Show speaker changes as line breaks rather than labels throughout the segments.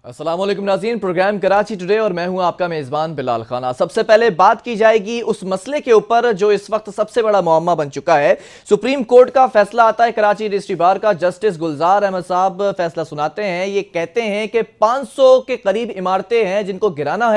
अस्सलाम वालेकुम नाज़रीन, प्रोग्राम कराची टुडे और मैं हूं आपका मेज़बान बिलाल खाना। सबसे पहले बात की जाएगी उस मसले के ऊपर जो इस वक्त सबसे बड़ा मुअम्मा बन चुका है। सुप्रीम कोर्ट का फैसला आता है, कराची डिस्ट्रिक्ट बार का जस्टिस गुलजार अहमद साहब फैसला सुनाते हैं। ये कहते हैं कि 500 के करीब इमारतें हैं जिनको गिराना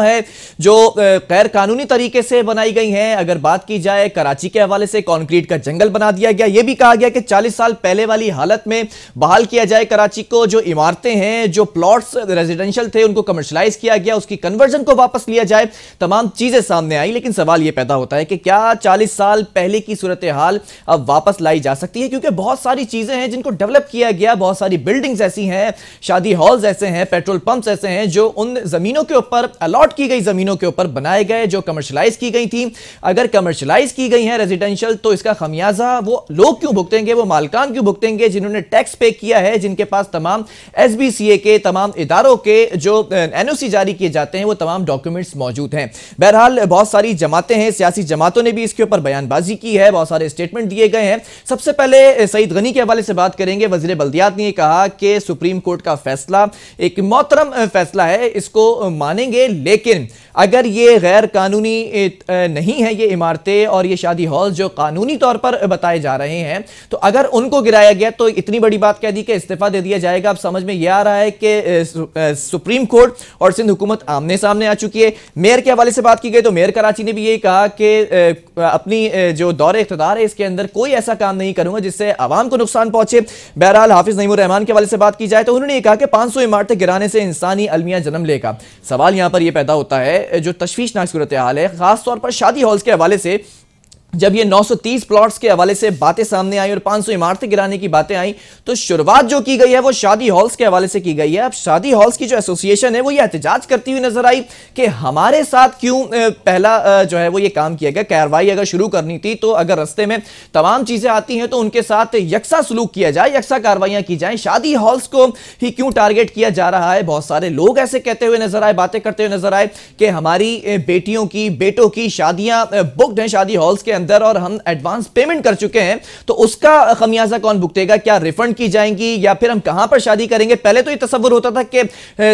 है जो गैर कानूनी तरीके से बनाई गई हैं। अगर बात की जाए कराची के हवाले से, कॉन्क्रीट का जंगल बना दिया गया। यह भी कहा गया कि 40 साल पहले वाली हालत में बहाल किया जाए कराची को। जो इमारतें हैं, जो प्लॉट्स रेजिडेंशियल थे, उनको कमर्शलाइज किया गया, उसकी कन्वर्जन को वापस लिया जाए। तमाम चीजें सामने आई, लेकिन सवाल यह पैदा होता है कि क्या 40 साल पहले की सूरत हाल अब वापस लाई जा सकती है? क्योंकि बहुत सारी चीजें हैं जिनको डेवलप किया गया, बहुत सारी बिल्डिंग्स ऐसी हैं, शादी हॉल्स ऐसे हैं, पेट्रोल पंप्स ऐसे हैं जो उन जमीनों के ऊपर, अलॉट की गई जमीनों के ऊपर बनाए गए, जो कमर्शलाइज की गई थी। अगर कमर्शलाइज की गई है रेजिडेंशियल, तो इसका खमियाजा वो लोग क्यों भुगतेंगे, वो मालकान क्यों भुगतेंगे जिन्होंने टैक्स पे किया है, जिनके पास तमाम SBCA के, तमाम इदारों के जो NOC जारी किए जाते हैं, वो तमाम डॉक्यूमेंट्स मौजूद हैं। बहरहाल बहुत सारी जमातें हैं, सियासी जमातों ने भी इसके ऊपर बयानबाजी की है, बहुत सारे स्टेटमेंट दिए गए हैं। सबसे पहले सईद गनी के हवाले से बात करेंगे। वजीर बल्दियात ने कहा कि सुप्रीम कोर्ट का फैसला एक मोहतरम फैसला है, इसको मानेंगे, लेकिन अगर ये गैर कानूनी नहीं है, ये इमारतें और ये शादी हॉल जो कानूनी तौर पर बताए जा रहे हैं, तो अगर उनको गिराया गया तो इतनी बड़ी बात कह दी कि इस्तीफा दे दिया जाएगा। अब समझ में यह आ रहा है कि सुप्रीम कोर्ट और सिंध हुकूमत आमने सामने आ चुकी है। मेयर के हवाले से बात की गई तो मेयर कराची ने भी यही कहा कि अपनी जो दौरे इख्तियार है इसके अंदर कोई ऐसा काम नहीं करूंगा जिससे आवाम को नुकसान पहुंचे। बहरहाल हाफिज नईमुर रहमान के हवाले से बात की जाए तो उन्होंने कहा कि 500 इमारतें गिराने से इंसानी अलमिया जन्म लेगा। सवाल यहां पर यह पैदा होता है, जो तशवीशनाक सूरत हाल है खासतौर पर शादी हॉल्स के हवाले से, जब ये 930 प्लॉट्स के हवाले से बातें सामने आई और 500 इमारतें गिराने की बातें आई, तो शुरुआत जो की गई है वो शादी हॉल्स के हवाले से की गई है। अब शादी हॉल्स की जो एसोसिएशन है वो ये एहतजाज करती हुई नजर आई कि हमारे साथ क्यों पहला जो है वो ये काम किया गया। कार्रवाई अगर शुरू करनी थी तो अगर रस्ते में तमाम चीजें आती हैं तो उनके साथ यकसा सलूक किया जाए, यकसा कार्रवाइयां की जाए। शादी हॉल्स को ही क्यों टारगेट किया जा रहा है? बहुत सारे लोग ऐसे कहते हुए नजर आए, बातें करते हुए नजर आए कि हमारी बेटियों की, बेटों की शादियां बुक्ड हैं शादी हॉल्स के अंदर और हम एडवांस पेमेंट कर चुके हैं, तो उसका खमियाजा कौन भुगतेगा? क्या रिफंड की जाएंगी या फिर हम कहां पर शादी करेंगे? पहले तो ये तस्वुर होता था कि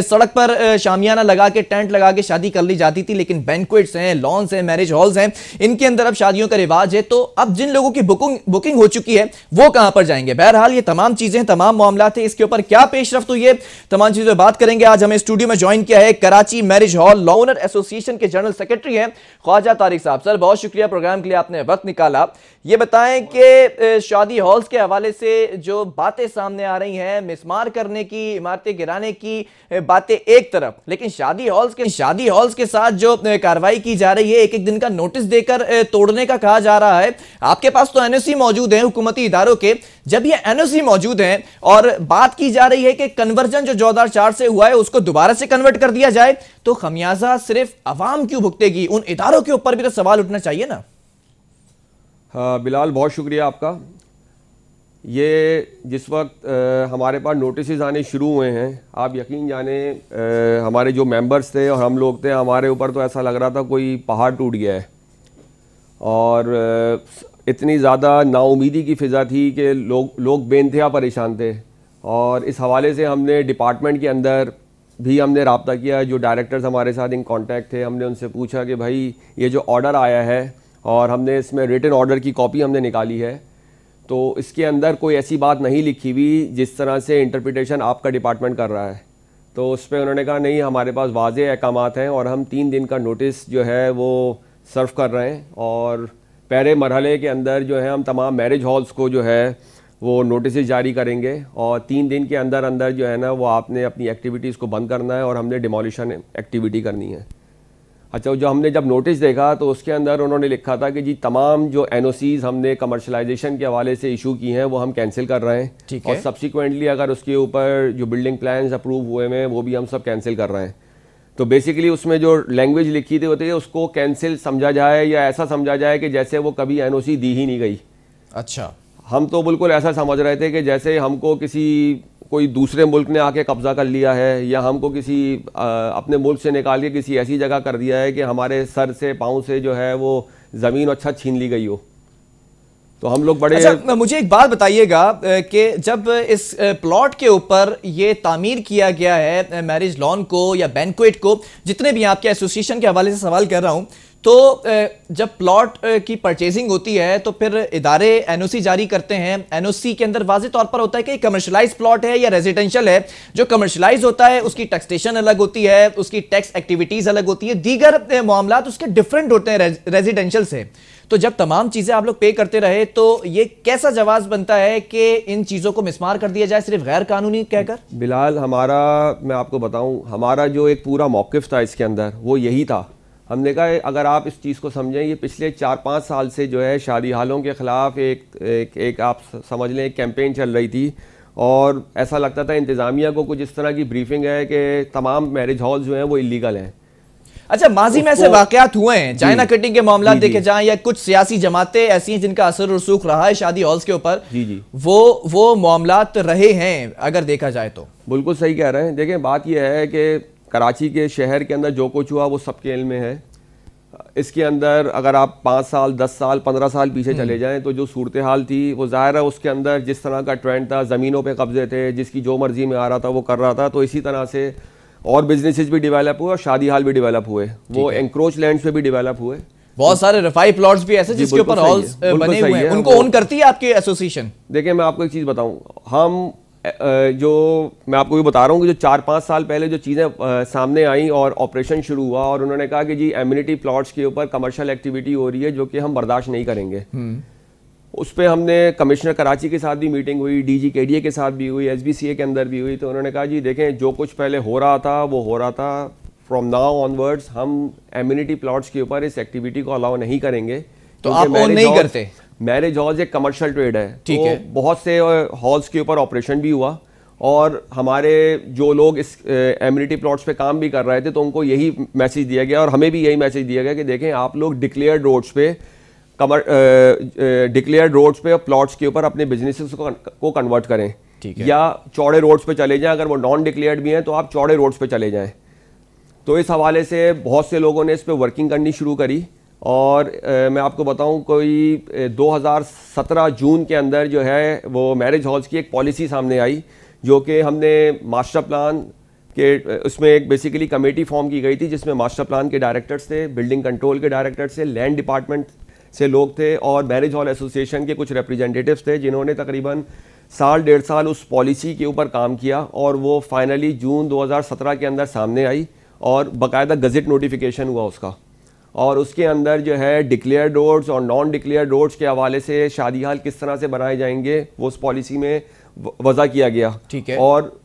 सड़क पर शामियाना लगा के, टेंट लगा के शादी कर ली जाती थी, लेकिन बैंक्वेट्स हैं, लॉन्स हैं, मैरिज हॉल्स हैं, इनके अंदर अब शादियों का रिवाज है। तो अब जिन लोगों की बुकिंग हो चुकी है वो कहां पर जाएंगे? बहरहाल ये तमाम चीजें, तमाम मामला थे, इसके ऊपर क्या पेशरफ्त हुई है, तमाम चीजें बात करेंगे। आज हमें स्टूडियो में ज्वाइन किया है Karachi marriage hall law owner association के जनरल सेक्रेटरी हैं ख्वाजा तारिक साहब। सर, बहुत शुक्रिया प्रोग्राम के लिए आपने वक्त निकाला। ये बताएं कि शादी हॉल्स के हवाले से जो बातें सामने आ रही हैं, मिसमार करने की, इमारतें गिराने की बातें एक तरफ, लेकिन शादी हॉल्स के साथ जो कार्रवाई की जा रही है, एक एक दिन का नोटिस देकर तोड़ने का कहा जा रहा है। आपके पास तो NOC मौजूद है हुकूमती इदारों के, जब ये NOC मौजूद हैं और बात की जा रही है कि कन्वर्जन जो 2004 से हुआ है उसको दोबारा से कन्वर्ट कर दिया जाए, तो खमियाजा सिर्फ अवाम क्यों भुगतेगी? उन इदारों के ऊपर भी तो सवाल उठना चाहिए ना।
हाँ बिलाल, बहुत शुक्रिया आपका। ये जिस वक्त हमारे पास नोटिस आने शुरू हुए हैं, आप यकीन जाने हमारे जो मेंबर्स थे और हम लोग थे, हमारे ऊपर तो ऐसा लग रहा था कोई पहाड़ टूट गया है और इतनी ज़्यादा नाउमीदी की फ़िज़ा थी कि लोग बेइंतहा परेशान थे। और इस हवाले से हमने डिपार्टमेंट के अंदर भी हमने रब्ता किया, जो डायरेक्टर्स हमारे साथ इन कांटेक्ट थे, हमने उनसे पूछा कि भाई ये जो ऑर्डर आया है और हमने इसमें रिटन ऑर्डर की कॉपी हमने निकाली है, तो इसके अंदर कोई ऐसी बात नहीं लिखी हुई जिस तरह से इंटरप्रिटेशन आपका डिपार्टमेंट कर रहा है। तो उस पर उन्होंने कहा नहीं, हमारे पास वाज़ेह अहकामात हैं और हम 3 दिन का नोटिस जो है वो सर्व कर रहे हैं। और पहले मरहले के अंदर जो है हम तमाम मैरिज हॉल्स को जो है वो नोटिस जारी करेंगे और 3 दिन के अंदर अंदर जो है ना वो आपने अपनी एक्टिविटीज़ को बंद करना है और हमने डिमोलिशन एक्टिविटी करनी है। अच्छा, जो हमने जब नोटिस देखा तो उसके अंदर उन्होंने लिखा था कि जी तमाम जो NOCs हमने कमर्शलाइजेशन के हवाले से इशू की हैं वो हम कैंसिल कर रहे हैं और सब्सिक्वेंटली अगर उसके ऊपर जो बिल्डिंग प्लान्स अप्रूव हुए हैं वो भी हम सब कैंसिल कर रहे हैं। तो बेसिकली उसमें जो लैंग्वेज लिखी थी होती है उसको कैंसिल समझा जाए या ऐसा समझा जाए कि जैसे वो कभी NOC दी ही नहीं गई।
अच्छा,
हम तो बिल्कुल ऐसा समझ रहे थे कि जैसे हमको कोई दूसरे मुल्क ने आके कब्ज़ा कर लिया है या हमको किसी अपने मुल्क से निकाल के किसी ऐसी जगह कर दिया है कि हमारे सर से पाँव से जो है वो ज़मीन और छत छीन ली गई हो। तो हम लोग बड़े।
अच्छा, मुझे एक बात बताइएगा कि जब इस प्लॉट के ऊपर ये तामीर किया गया है मैरिज लॉन को या बैंक्वेट को, जितने भी आपके एसोसिएशन के हवाले से सवाल कर रहा हूं, तो जब प्लॉट की परचेजिंग होती है तो फिर इदारे एनओसी जारी करते हैं। एनओसी के अंदर वाज़ेह तौर पर होता है कि कमर्शलाइज प्लॉट है या रेजिडेंशियल है। जो कमर्शलाइज होता है उसकी टैक्सेशन अलग होती है, उसकी टैक्स एक्टिविटीज अलग होती है, दीगर मामलात उसके डिफरेंट होते हैं रेजिडेंशियल से। तो जब तमाम चीजें आप लोग पे करते रहे तो ये कैसा जवाब बनता है कि इन चीजों को मिसमार कर दिया जाए सिर्फ गैर कानूनी कहकर?
बिलाल, मैं आपको बताऊं, हमारा जो एक पूरा मौक़िफ़ था इसके अंदर वो यही था। हमने कहा अगर आप इस चीज़ को समझें, ये पिछले 4-5 साल से जो है शादी हालों के ख़िलाफ़ एक आप समझ लें एक कैंपेन चल रही थी, और ऐसा लगता था इंतज़ामिया को कुछ इस तरह की ब्रीफिंग है कि तमाम मैरिज हॉल जो हैं वो इलीगल हैं।
अच्छा, माजी में ऐसे वाकयात हुए हैं, चाइना कटिंग के मामला देखे जाएं या कुछ सियासी जमातें ऐसी हैं जिनका असर और रसूख रहा है शादी हॉल्स के ऊपर, वो मामलात रहे हैं अगर देखा जाए तो?
बिल्कुल सही कह रहे हैं। देखें, बात यह है कि कराची के शहर के अंदर जो कुछ हुआ वो सबके इल्म में है। इसके अंदर अगर आप 5 साल 10 साल 15 साल पीछे चले जाएं तो जो सूरत हाल थी वो ज़ाहिर है उसके अंदर जिस तरह का ट्रेंड था, ज़मीनों पे कब्जे थे, जिसकी जो मर्जी में आ रहा था वो कर रहा था, तो इसी तरह से और बिजनेसेस भी डेवलप हुए और शादी हाल भी डेवलप हुए, वो एंक्रोच लैंड्स पे भी डेवलप हुए।
बहुत सारे रफाई प्लॉट्स भी ऐसे जिसके ऊपर हॉल्स बने हुए हैं, उनको ओन करती है आपकी एसोसिएशन?
देखिए, मैं आपको एक चीज़ बताऊं, हम मैं आपको ये बता रहा हूँ कि जो 4-5 साल पहले जो चीज़ें सामने आई और ऑपरेशन शुरू हुआ और उन्होंने कहा कि जी एम्यूनिटी प्लॉट्स के ऊपर कमर्शियल एक्टिविटी हो रही है जो कि हम बर्दाश्त नहीं करेंगे, उस पर हमने कमिश्नर कराची के साथ भी मीटिंग हुई, डीजी केडीए के साथ भी हुई, एसबीसीए के अंदर भी हुई। तो उन्होंने कहा जी देखें, जो कुछ पहले हो रहा था वो हो रहा था, फ्रॉम नाउ ऑनवर्ड्स हम एम्यूनिटी प्लॉट्स के ऊपर इस एक्टिविटी को अलाउ नहीं करेंगे।
तो आप ओन नहीं करते?
मैरिज हॉल्स एक कमर्शियल ट्रेड है,
ठीक है।
बहुत से हॉल्स के ऊपर ऑपरेशन भी हुआ और हमारे जो लोग इस एम्यूनिटी प्लॉट्स पे काम भी कर रहे थे तो उनको यही मैसेज दिया गया और हमें भी यही मैसेज दिया गया कि देखें, आप लोग डिक्लेयर्ड रोड्स पे और प्लॉट्स के ऊपर अपने बिजनेसेस को कन्वर्ट करें, या चौड़े रोड्स पे चले जाएं। अगर वो नॉन डिक्लेयर्ड भी हैं तो आप चौड़े रोड्स पे चले जाएं। तो इस हवाले से बहुत से लोगों ने इस पर वर्किंग करनी शुरू करी और मैं आपको बताऊं, कोई 2017 जून के अंदर जो है वो मैरिज हॉल्स की एक पॉलिसी सामने आई, जो कि हमने मास्टर प्लान के उसमें एक बेसिकली कमेटी फॉर्म की गई थी जिसमें मास्टर प्लान के डायरेक्टर्स थे, बिल्डिंग कंट्रोल के डायरेक्टर्स थे, लैंड डिपार्टमेंट से लोग थे और मैरिज हॉल एसोसिएशन के कुछ रिप्रेजेंटेटिव्स थे, जिन्होंने तकरीबन 1.5 साल उस पॉलिसी के ऊपर काम किया और वो फाइनली जून 2017 के अंदर सामने आई और बाकायदा गज़ेट नोटिफिकेशन हुआ उसका। और उसके अंदर जो है डिक्लेयर्ड रोड्स और नॉन डिक्लेयर्ड रोड्स के हवाले से शादी हाल किस तरह से बनाए जाएंगे वो उस पॉलिसी में वज़ा किया गया।
ठीक है।
और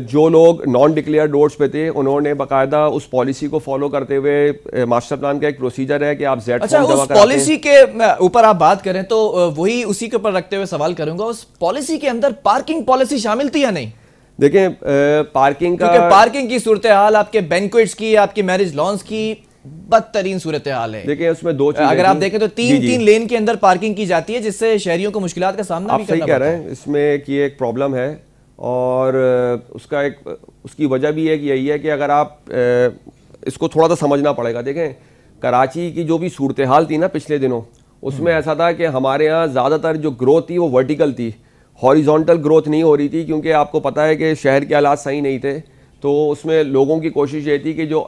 जो लोग नॉन डिक्लेयर्ड रोड्स पे थे उन्होंने बाकायदा उस पॉलिसी को फॉलो करते हुए, मास्टर प्लान का एक प्रोसीजर है कि आप जेड
अच्छा, उस पॉलिसी के ऊपर आप बात करें तो वही उसी के ऊपर रखते हुए सवाल करूंगा, उस पॉलिसी के अंदर पार्किंग पॉलिसी शामिल थी या नहीं?
देखें, पार्किंग
की सूरत हाल आपके बैंक्वेट्स की, आपके मैरिज लॉन्स की बदतरीन सूरत हाल है।
देखिए, उसमें दो चीजें,
अगर आप देखें तो तीन लेन के अंदर पार्किंग की जाती है जिससे शहरियों को मुश्किलात का सामना भी करना पड़ता है।
आप सही कह रहे हैं, इसमें की एक प्रॉब्लम है और उसकी वजह भी एक यही है कि अगर आप इसको थोड़ा सा समझना पड़ेगा। देखें, कराची की जो भी सूरत हाल थी ना पिछले दिनों, उसमें ऐसा था कि हमारे यहाँ ज़्यादातर जो ग्रोथ थी वो वर्टिकल थी, हॉरिजॉन्टल ग्रोथ नहीं हो रही थी, क्योंकि आपको पता है कि शहर के हालात सही नहीं थे। तो उसमें लोगों की कोशिश ये थी कि जो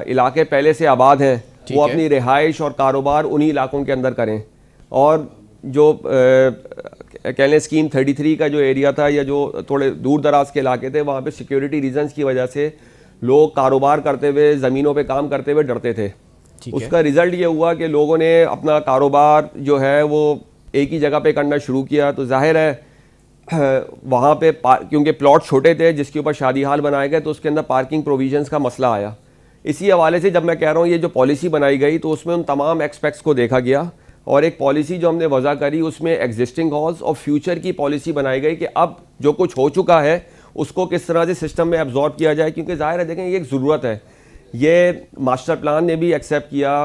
इलाके पहले से आबाद हैं वो अपनी रिहाइश और कारोबार उन्हीं इलाकों के अंदर करें, और जो कह लें स्कीम 33 का जो एरिया था या जो थोड़े दूर दराज के इलाके थे, वहाँ पे सिक्योरिटी रीजंस की वजह से लोग कारोबार करते हुए, ज़मीनों पे काम करते हुए डरते थे। उसका रिज़ल्ट ये हुआ कि लोगों ने अपना कारोबार जो है वो एक ही जगह पे करना शुरू किया। तो जाहिर है वहाँ पे क्योंकि प्लॉट छोटे थे जिसके ऊपर शादी हाल बनाए गए, तो उसके अंदर पार्किंग प्रोविजंस का मसला आया। इसी हवाले से जब मैं कह रहा हूँ ये जो पॉलिसी बनाई गई तो उसमें उन तमाम एक्सपेक्ट्स को देखा गया और एक पॉलिसी जो हमने वज़ा करी उसमें एग्जिस्टिंग हॉल्स और फ्यूचर की पॉलिसी बनाई गई कि अब जो कुछ हो चुका है उसको किस तरह से सिस्टम में एब्जॉर्ब किया जाए, क्योंकि जाहिर है देखें ये एक ज़रूरत है। ये मास्टर प्लान ने भी एक्सेप्ट किया,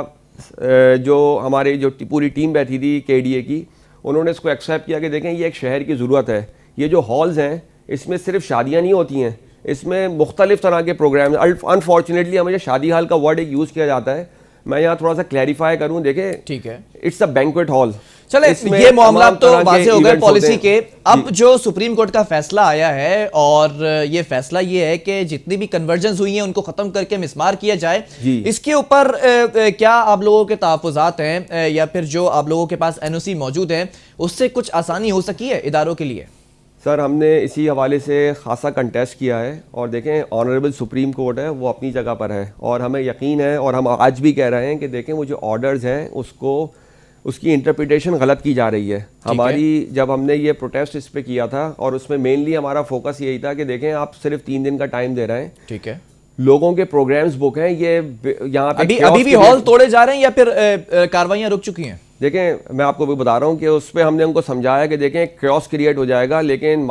जो हमारी जो पूरी टीम बैठी थी केडीए की, उन्होंने इसको एक्सेप्ट किया कि देखें ये एक शहर की ज़रूरत है। ये जो हॉल्स हैं इसमें सिर्फ शादियाँ नहीं होती हैं, इसमें मुख्तलिफ तरह के प्रोग्राम। अनफॉर्चुनेटली हमें शादी हाल का वर्ड एक यूज़ किया जाता है, मैं यहाँ थोड़ा सा क्लैरिफाई करूँ। देखें,
ठीक है,
इट्स अ बैंक्वेट हॉल।
चले, ये मामला तो वाज़ेह हो गए पॉलिसी के। अब जो सुप्रीम कोर्ट का फैसला आया है और ये फैसला ये है कि जितनी भी कन्वर्जन्स हुई हैं उनको खत्म करके मिसमार किया जाए, इसके ऊपर क्या आप लोगों के तहफ़्फ़ुज़ात हैं या फिर जो आप लोगों के पास एनओसी मौजूद है उससे कुछ आसानी हो सकी है इदारों के लिए?
सर, हमने इसी हवाले से खासा कंटेस्ट किया है और देखें ऑनरेबल सुप्रीम कोर्ट है वो अपनी जगह पर है और हमें यकीन है और हम आज भी कह रहे हैं कि देखें वो जो ऑर्डर्स हैं उसकी इंटरप्रिटेशन गलत की जा रही है। हमारी जब हमने ये प्रोटेस्ट इस पे किया था और उसमें मेनली हमारा फोकस यही था कि देखें आप सिर्फ 3 दिन का टाइम दे रहे हैं, ठीक है, लोगों के प्रोग्राम्स बुक हैं, ये यहाँ पे अभी भी हॉल तोड़े जा रहे हैं या फिर कार्रवाइयाँ रुक चुकी हैं? देखें, मैं आपको भी बता रहा हूँ कि उस पर हमने उनको समझाया कि देखें क्योस क्रिएट हो जाएगा, लेकिन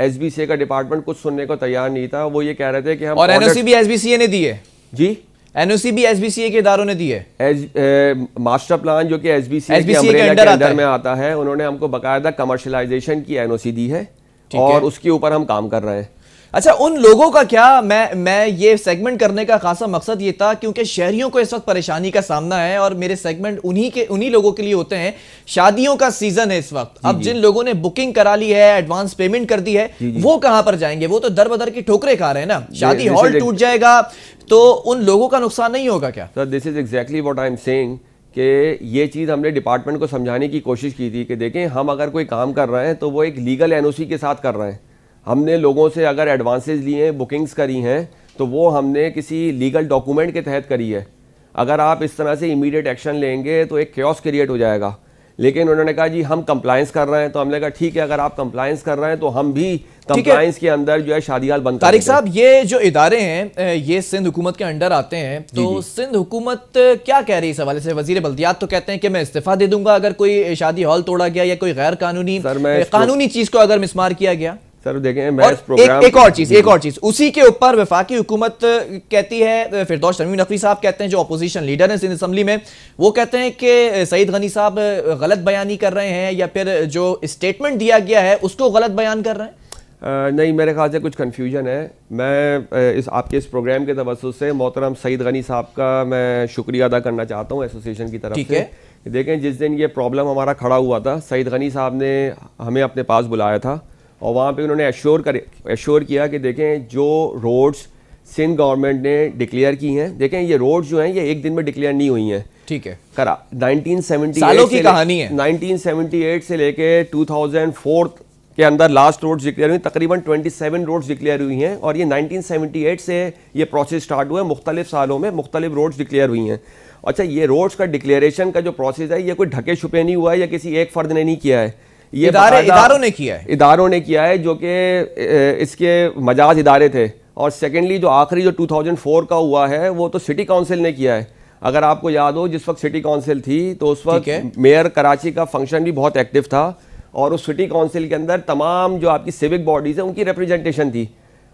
एसबीसीए का डिपार्टमेंट कुछ सुनने को तैयार नहीं था। वो ये कह रहे थे कि हम, और एनओसी भी एसबीसीए ने दी है। जी, एनओसी भी एसबीसीए के इदारों ने दी है। मास्टर प्लान जो कि एसबीसीए के अंडर में आता है, उन्होंने हमको बाकायदा कमर्शलाइजेशन की एनओसी दी है और उसके ऊपर हम काम कर रहे हैं।
अच्छा, उन लोगों का क्या? मैं ये सेगमेंट करने का खासा मकसद ये था क्योंकि शहरियों को इस वक्त परेशानी का सामना है और मेरे सेगमेंट उन्हीं लोगों के लिए होते हैं। शादियों का सीजन है इस वक्त। अब जिन लोगों ने बुकिंग करा ली है, एडवांस पेमेंट कर दी है, वो कहां पर जाएंगे? वो तो दर बदर की ठोकरें खा रहे हैं ना। शादी हॉल टूट जाएगा तो उन लोगों का नुकसान नहीं होगा क्या?
Sir, this is exactly what I am saying कि ये चीज़ हमने डिपार्टमेंट को समझाने की कोशिश की थी कि देखें, हम अगर कोई काम कर रहे हैं तो वो एक लीगल एनओसी के साथ कर रहे हैं। हमने लोगों से अगर एडवांसेस लिए हैं, बुकिंग्स करी हैं, तो वो हमने किसी लीगल डॉक्यूमेंट के तहत करी है। अगर आप इस तरह से इमीडिएट एक्शन लेंगे तो एक क्योस क्रिएट हो जाएगा। लेकिन उन्होंने कहा जी हम कंप्लायंस कर रहे हैं, तो हमने कहा ठीक है, अगर आप कंप्लायंस कर रहे हैं तो हम भी कंप्लायंस के अंदर जो है शादी हाल बंद कर
तारिक साहब, ये जो इदारे हैं ये सिंध हुकूमत के अंडर आते हैं, तो सिंध हुकूमत क्या कह रही है इस हवाले से? वजीर बल्दियात तो कहते हैं कि मैं इस्तीफा दे दूंगा अगर कोई शादी हॉल तोड़ा गया या कोई गैर कानूनी चीज को अगर मिसमार किया गया।
सर देखें, मैं इस प्रोग्राम
एक और चीज उसी के ऊपर वफाकी हुकूमत कहती है, फिरदौस शर्मी नकवी साहब कहते हैं जो अपोजिशन लीडर हैं सिंध असम्बली में, वो कहते हैं कि सईद गनी साहब गलत बयानी कर रहे हैं या फिर जो स्टेटमेंट दिया गया है उसको गलत बयान कर रहे हैं।
नहीं, मेरे ख्याल से कुछ कन्फ्यूजन है। मैं आपके इस प्रोग्राम के तवज्जुह से मोहतरम सईद गनी साहब का मैं शुक्रिया अदा करना चाहता हूँ एसोसिएशन की तरफ से। देखें, जिस दिन ये प्रॉब्लम हमारा खड़ा हुआ था, सईद गनी साहब ने हमें अपने पास बुलाया था और वहाँ पे उन्होंने एश्योर किया कि देखें जो रोड्स सिंध गवर्नमेंट ने डिक्लेयर की हैं, देखें ये रोड्स जो हैं ये एक दिन में डिक्लेयर नहीं हुई हैं, ठीक है, 1978
सालों की कहानी है।
1978 से लेके 2004 के अंदर लास्ट रोड्स डिक्लेयर हुई, तकरीबन 27 रोड्स डिक्लेयर हुई हैं और ये 1978 से ये प्रोसेस स्टार्ट हुआ है। मुख्तलिफ सालों में मुख्तलिफ रोड्स डिक्लेयर हुई हैं। अच्छा, ये रोड्स का डिक्लेरेशन का जो प्रोसेस है ये कोई ढके छुपे नहीं हुआ है या किसी एक फर्द ने नहीं किया है, ये इदारों ने किया है जो कि इसके मजाज इदारे थे। और सेकेंडली जो आखिरी जो 2004 का हुआ है वो तो सिटी काउंसिल ने किया है। अगर आपको याद हो, जिस वक्त सिटी काउंसिल थी तो उस वक्त मेयर कराची का फंक्शन भी बहुत एक्टिव था और उस सिटी काउंसिल के अंदर तमाम जो आपकी सिविक बॉडीज है उनकी रिप्रेजेंटेशन थी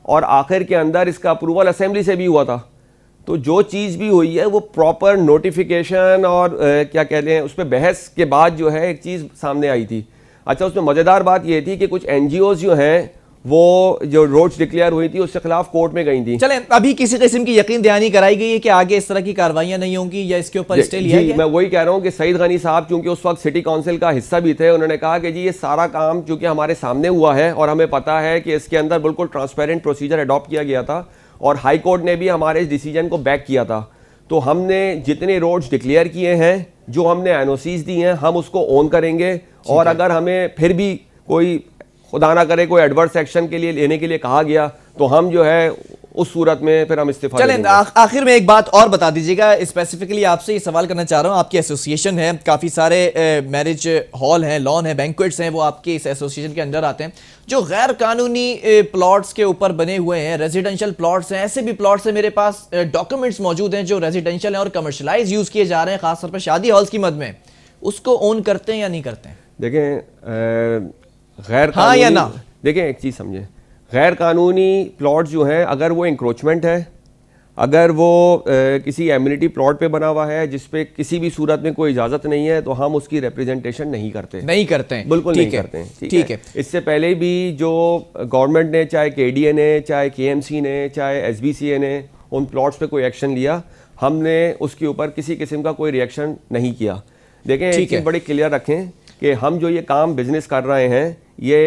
और आखिर के अंदर इसका अप्रूवल असेंबली से भी हुआ था। तो जो चीज़ भी हुई है वो प्रॉपर नोटिफिकेशन और क्या कहते हैं उस पर बहस के बाद जो है एक चीज़ सामने आई थी। अच्छा, उसमें मज़ेदार बात ये थी कि कुछ एनजीओज जो हैं वो जो रोड्स डिक्लेयर हुई थी उसके खिलाफ कोर्ट में गई थी।
चलें, अभी किसी किस्म की यकीन दहानी कराई गई है कि आगे इस तरह की कार्रवाइयां नहीं होंगी या इसके ऊपर स्टे लिया गया?
मैं वही कह रहा हूँ कि सईद गनी साहब चूंकि उस वक्त सिटी काउंसिल का हिस्सा भी थे, उन्होंने कहा कि जी ये सारा काम चूंकि हमारे सामने हुआ है और हमें पता है कि इसके अंदर बिल्कुल ट्रांसपेरेंट प्रोसीजर अडॉप्ट किया गया था और हाई कोर्ट ने भी हमारे इस डिसीजन को बैक किया था, तो हमने जितने रोड्स डिक्लेयर किए हैं, जो हमने एनओसीज दी हैं, हम उसको ऑन करेंगे और अगर हमें फिर भी कोई खुदा ना करे कोई एडवर्स एक्शन के लिए लेने के लिए कहा गया तो हम जो है उस सूरत में फिर हम इस्तीफा
चलें। आखिर में एक बात और बता दीजिएगा, स्पेसिफिकली आपसे ये सवाल करना चाह रहा हूँ, आपकी एसोसिएशन है, काफ़ी सारे मैरिज हॉल हैं, लॉन है, बैंक्वेट्स हैं, वो आपके इस एसोसिएशन के अंडर आते हैं। जो गैर कानूनी प्लॉट्स के ऊपर बने हुए हैं, रेजिडेंशियल प्लॉट्स हैं, ऐसे भी प्लॉट्स हैं मेरे पास डॉक्यूमेंट्स मौजूद हैं जो रेजिडेंशियल हैं और कमर्शलाइज यूज़ किए जा रहे हैं, खासतौर पर शादी हॉल्स की मद में, उसको ओन करते हैं या नहीं करते हैं?
देखें, गैर हाँ या ना, देखें एक चीज़ समझें, गैर कानूनी प्लॉट जो हैं अगर वो इंक्रोचमेंट है, अगर वो किसी एम्यूनिटी प्लॉट पे बना हुआ है जिस पे किसी भी सूरत में कोई इजाज़त नहीं है, तो हम उसकी रिप्रेजेंटेशन नहीं करते हैं, बिल्कुल नहीं करते हैं। ठीक है। इससे पहले भी जो गवर्नमेंट ने, चाहे KDA ने, चाहे KMC ने, चाहे SBCA ने उन प्लॉट्स पे कोई एक्शन लिया, हमने उसके ऊपर किसी किस्म का कोई रिएक्शन नहीं किया। देखें, एक चीज़ बड़ी क्लियर रखें कि हम जो ये काम बिजनेस कर रहे हैं ये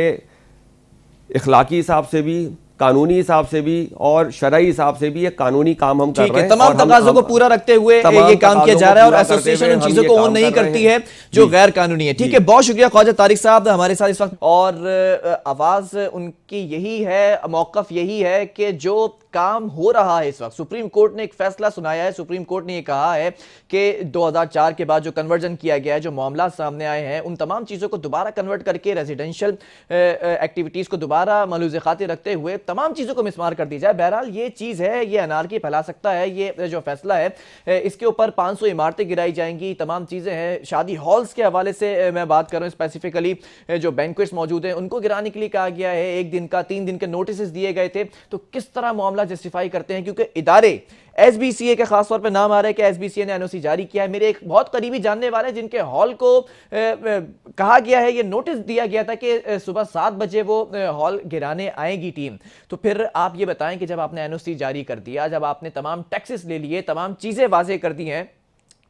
इखलाकी हिसाब से भी, कानूनी हिसाब से भी और शरई हिसाब से भी एक कानूनी काम हम कर रहे हैं।
तमाम तकाज़ों को पूरा रखते हुए ये काम किया जा रहा है और एसोसिएशन उन चीजों को ओन नहीं करती है जो गैर कानूनी है। ठीक है, बहुत शुक्रिया ख्वाजा तारिक साहब हमारे साथ इस वक्त। और आवाज उनकी यही है, मौकफ यही है कि जो काम हो रहा है इस वक्त, सुप्रीम कोर्ट ने एक फैसला सुनाया है। सुप्रीम कोर्ट ने ये कहा है कि 2004 के बाद जो कन्वर्जन किया गया है, जो मामला सामने आए हैं, उन तमाम चीज़ों को दोबारा कन्वर्ट करके रेजिडेंशियल एक्टिविटीज़ को दोबारा मलूज़ खातिर रखते हुए तमाम चीज़ों को मिसमार कर दी जाए। बहरहाल ये चीज़ है, ये अनारकी फैला सकता है। ये जो फैसला है इसके ऊपर 500 इमारतें गिराई जाएंगी, तमाम चीज़ें हैं। शादी हॉल्स के हवाले से मैं बात कर रहा हूँ, स्पेसिफिकली जो बैंक्वेट्स मौजूद हैं उनको गिराने के लिए कहा गया है। 1 दिन का 3 दिन के नोटिस दिए गए थे। तो किस तरह मामला जस्टिफाई करते हैं, क्योंकि इदारे एसबीसीए के खास तौर पे नाम आ रहा है कि एसबीसीए ने एनओसी जारी किया है। मेरे एक बहुत करीबी जानने वाले जिनके हॉल को कहा गया है, ये नोटिस दिया गया था कि सुबह 7 बजे वो हॉल गिराने आएगी टीम। तो फिर आप ये बताएं कि जब आपने एनओसी जारी कर दिया, जब आपने तमाम टैक्सेस ले लिए, तमाम चीजें वाजे कर दी हैं,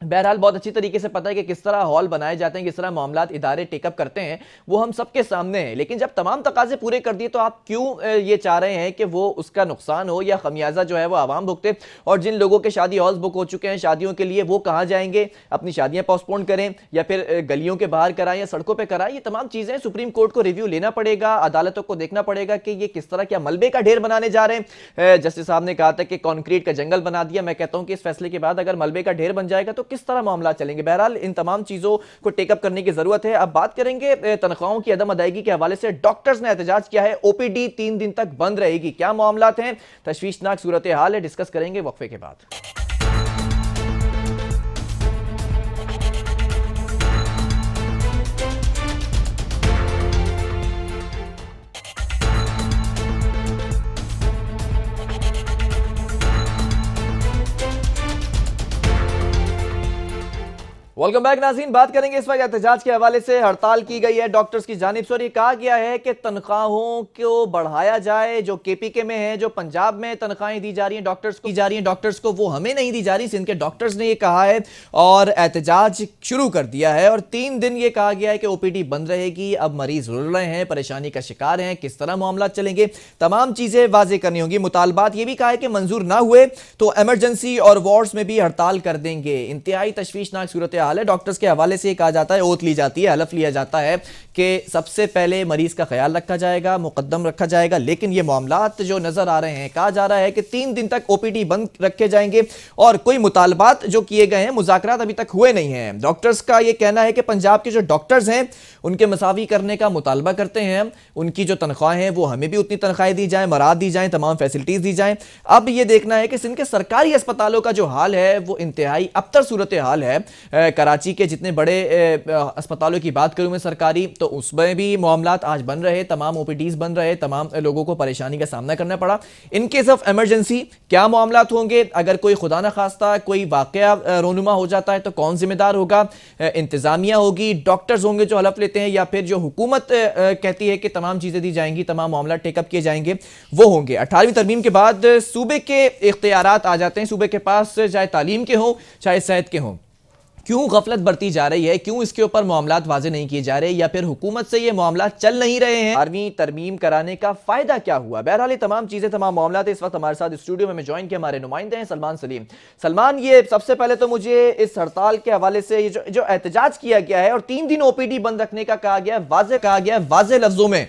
बहरहाल बहुत अच्छी तरीके से पता है कि किस तरह हॉल बनाए जाते हैं, किस तरह मामलात इदारे टेकअप करते हैं, वो हम सबके सामने है। लेकिन जब तमाम तकाजे पूरे कर दिए तो आप क्यों ये चाह रहे हैं कि वो उसका नुकसान हो या खमियाजा जो है वो आवाम भुगते? और जिन लोगों के शादी हॉल्स बुक हो चुके हैं शादियों के लिए, वो कहाँ जाएंगे? अपनी शादियां पोस्टपोन करें या फिर गलियों के बाहर कराएं या सड़कों पर कराएं? ये तमाम चीज़ें सुप्रीम कोर्ट को रिव्यू लेना पड़ेगा, अदालतों को देखना पड़ेगा कि ये किस तरह क्या मलबे का ढेर बनाने जा रहे हैं। जस्टिस साहब ने कहा था कि कॉन्क्रीट का जंगल बना दिया। मैं कहता हूं कि इस फैसले के बाद अगर मलबे का ढेर बन जाएगा तो किस तरह मामला चलेंगे? बहरहाल इन तमाम चीजों को टेकअप करने की जरूरत है। अब बात करेंगे तनख्वाहों की अदम अदायगी के हवाले से। डॉक्टर्स ने एहतजाज किया है, ओपीडी 3 दिन तक बंद रहेगी। क्या मामलात हैं, तशवीशनाक सूरत हाल है, डिस्कस करेंगे वक्फे के बाद। वेलकम बैक नाज़रीन। बात करेंगे इस वक्त एहतजाज के हवाले से। हड़ताल की गई है डॉक्टर्स की जानिब से और ये कहा गया है कि तनख्वाहों को बढ़ाया जाए। जो केपीके में है, जो पंजाब में तनख्वाहें दी जा रही हैं डॉक्टर्स को, वो हमें नहीं दी जा रही। सिंध के डॉक्टर्स ने ये कहा है और एहतजाज शुरू कर दिया है। और 3 दिन ये कहा गया है कि ओपीडी बंद रहेगी। अब मरीज रुल रहे हैं, परेशानी का शिकार हैं, किस तरह मामला चलेंगे, तमाम चीजें वाजे करनी होंगी। मुतालबात ये भी कहा है कि मंजूर ना हुए तो इमरजेंसी और वार्ड्स में भी हड़ताल कर देंगे। इंतहाई तशवीशनाक सूरत हाल है। डॉक्टर्स के हवाले से कहा जाता है, ओथ ली जाती है, हलफ लिया जाता है कि सबसे पहले मरीज का ख्याल रखा जाएगा, मुकद्दम रखा जाएगा। लेकिन ये मामलात जो नजर आ रहे हैं, कहा जा रहा है कि 3 दिन तक ओपीडी बंद रखे जाएंगे और कोई मुतालबात जो किए गए हैं, मुज़ाकरात अभी तक हुए नहीं हैं। डॉक्टर्स का यह कहना है कि पंजाब के जो डॉक्टर्स हैं उनके मसावी करने का मुतालबा करते हैं। उनकी जो तनख्वाहें हैं वो हमें भी उतनी तनख्वाहें दी जाएं, मराद दी जाएं, तमाम फैसिलिटीज दी जाएं। अब ये देखना है कि सिंध के सरकारी अस्पतालों का जो हाल है वो इंतहाई अबतर सूरत हाल है। कराची के जितने बड़े अस्पतालों की बात करूं मैं सरकारी, तो उसमें भी मामलात आज बन रहे, तमाम ओपीडीज बन रहे, तमाम लोगों को परेशानी का सामना करना पड़ा। इन केस ऑफ इमरजेंसी क्या मामलात होंगे? अगर कोई खुदा न खास्ता कोई वाकया रोनुमा हो जाता है तो कौन जिम्मेदार होगा? इंतजामिया होगी, डॉक्टर्स होंगे जो हलफ लेते हैं, या फिर जो हुकूमत कहती है कि तमाम चीजें दी जाएंगी, तमाम मामला टेकअप किए जाएंगे, वो होंगे? 18वीं तरमीम के बाद सूबे के इख्तियारात आ जाते हैं। सूबे के पास चाहे तालीम के हों चाहे सेहत के हों, क्यों गफलत बरती जा रही है? क्यों इसके ऊपर मामलात वाजे नहीं किए जा रहे, या फिर हुकूमत से ये मामलात चल नहीं रहे हैं? 18वीं तरमीम कराने का फायदा क्या हुआ? बहरहाल तमाम चीजें, तमाम मामलात इस वक्त हमारे साथ स्टूडियो में ज्वाइन किया हमारे नुमाइंदे हैं सलमान सलीम। सलमान, ये सबसे पहले तो मुझे इस हड़ताल के हवाले से जो एहतजाज किया गया है और 3 दिन ओपीडी बंद रखने का कहा गया है वाज़े लफ्जों में,